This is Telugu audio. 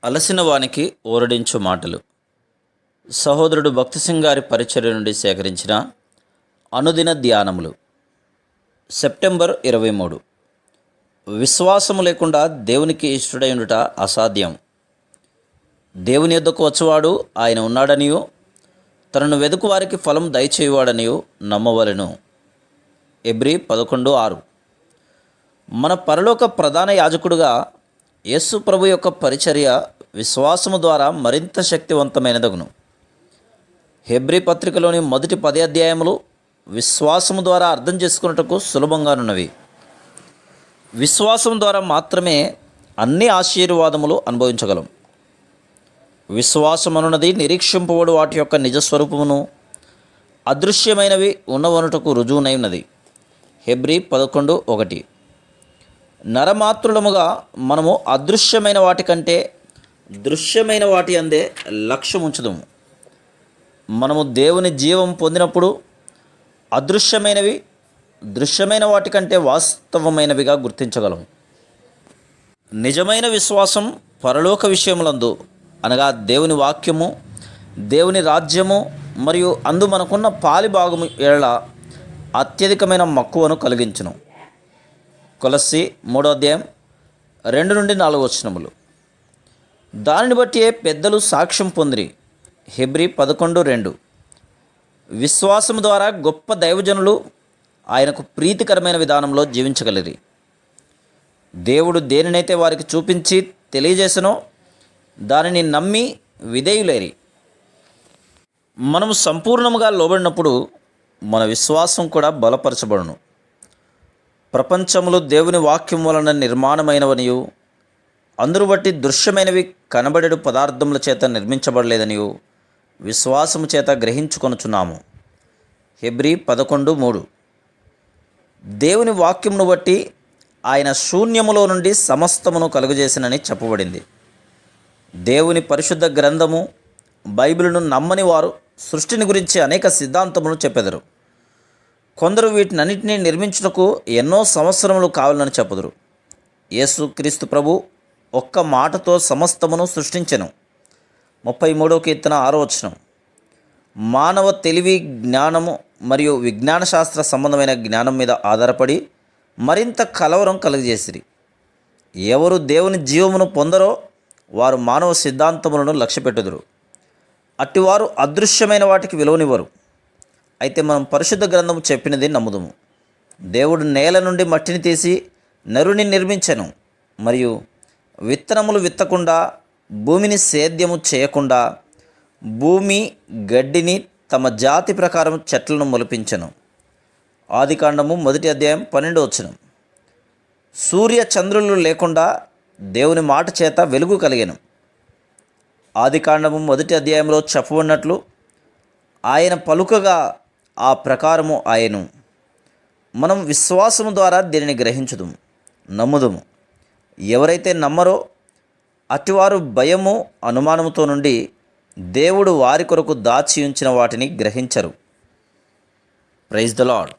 అలసిన వానికి ఓరడించు మాటలు. సహోదరుడు భక్తి సింగ్ గారి పరిచర్య నుండి సేకరించిన అనుదిన ధ్యానములు. సెప్టెంబర్ 23. విశ్వాసము లేకుండా దేవునికి ఇష్టడైనట అసాధ్యం. దేవుని యొద్దకు వచ్చువాడు ఆయన ఉన్నాడనియు తనను వెదుకు వారికి ఫలం దయచేయువాడనియు నమ్మవలెను. ఎబ్రీ 11:6. మన పరలోక ప్రధాన యాజకుడుగా యేసు ప్రభు యొక్క పరిచర్య విశ్వాసము ద్వారా మరింత శక్తివంతమైనదగును. హెబ్రీ పత్రికలోని మొదటి 10 అధ్యాయములు విశ్వాసము ద్వారా అర్థం చేసుకున్నటకు సులభంగానున్నవి. విశ్వాసం ద్వారా మాత్రమే అన్ని ఆశీర్వాదములు అనుభవించగలం. విశ్వాసం అనున్నది నిరీక్షింపబడు వాటి యొక్క నిజస్వరూపమును అదృశ్యమైనవి ఉన్నవనుటకు రుజువునై ఉన్నది. హెబ్రీ 11:1. నరమాత్రులముగా మనము అదృశ్యమైన వాటి కంటే దృశ్యమైన వాటి అందే లక్ష్యముంచుదాము. మనము దేవుని జీవం పొందినప్పుడు అదృశ్యమైనవి దృశ్యమైన వాటి కంటే వాస్తవమైనవిగా గుర్తించగలము. నిజమైన విశ్వాసం పరలోక విషయములందు అనగా దేవుని వాక్యము, దేవుని రాజ్యము మరియు అందు మనకున్న పాలిభాగము ఏళ్ల అత్యధికమైన మక్కువను కలిగించును. కొలస్సీ 3:2-4. దానిని బట్టి పెద్దలు సాక్ష్యం పొందిరి. హెబ్రీ 11:2. విశ్వాసము ద్వారా గొప్ప దైవజనులు ఆయనకు ప్రీతికరమైన విధానంలో జీవించగలిరి. దేవుడు దేనినైతే వారికి చూపించి తెలియజేసనో దానిని నమ్మి విధేయులేరి. మనము సంపూర్ణముగా లోబడినప్పుడు మన విశ్వాసం కూడా బలపరచబడును. ప్రపంచములు దేవుని వాక్యం వలన నిర్మాణమైనవనియు అందరు బట్టి దృశ్యమైనవి కనబడేడు పదార్థముల చేత నిర్మించబడలేదనియు విశ్వాసము చేత గ్రహించుకొనుచున్నాము. హెబ్రీ 11:3. దేవుని వాక్యమును బట్టి ఆయన శూన్యములో నుండి సమస్తమును కలుగజేసినని చెప్పబడింది. దేవుని పరిశుద్ధ గ్రంథము బైబిలును నమ్మని వారు సృష్టిని గురించి అనేక సిద్ధాంతములను చెప్పెదరు. కొందరు వీటినన్నింటినీ నిర్మించుటకు ఎన్నో సంవత్సరములు కావాలని చెప్పుదురు. యేసు క్రీస్తు ప్రభు ఒక్క మాటతో సమస్తమును సృష్టించెను. 33వ కీర్తన 6వ. మానవ తెలివి, జ్ఞానము మరియు విజ్ఞాన శాస్త్ర సంబంధమైన జ్ఞానం మీద ఆధారపడి మరింత కలవరం కలుగజేసిరి. ఎవరు దేవుని జీవమును పొందరో వారు మానవ సిద్ధాంతములను లక్ష్యపెట్టుదురు. అట్టివారు అదృశ్యమైన వాటికి విలువనివ్వరు. అయితే మనం పరిశుద్ధ గ్రంథము చెప్పినది నమ్ముదుము. దేవుడు నేల నుండి మట్టిని తీసి నరుని నిర్మించెను మరియు విత్తనములు విత్తకుండా భూమిని సేద్యము చేయకుండా భూమి గడ్డిని తమ జాతి ప్రకారం చెట్లను మొలిపించెను. ఆదికాండము 1:12. సూర్య చంద్రులు లేకుండా దేవుని మాట చేత వెలుగు కలిగెను. ఆదికాండము 1 చెప్పబడినట్లు ఆయన పలుకగా ఆ ప్రకారము ఆయను. మనం విశ్వాసము ద్వారా దీనిని గ్రహించుదుము, నమ్ముదుము. ఎవరైతే నమ్మరో అటివారు భయము, అనుమానముతో నుండి దేవుడు వారి కొరకు దాచి ఉంచిన వాటిని గ్రహించరు. Praise the lord.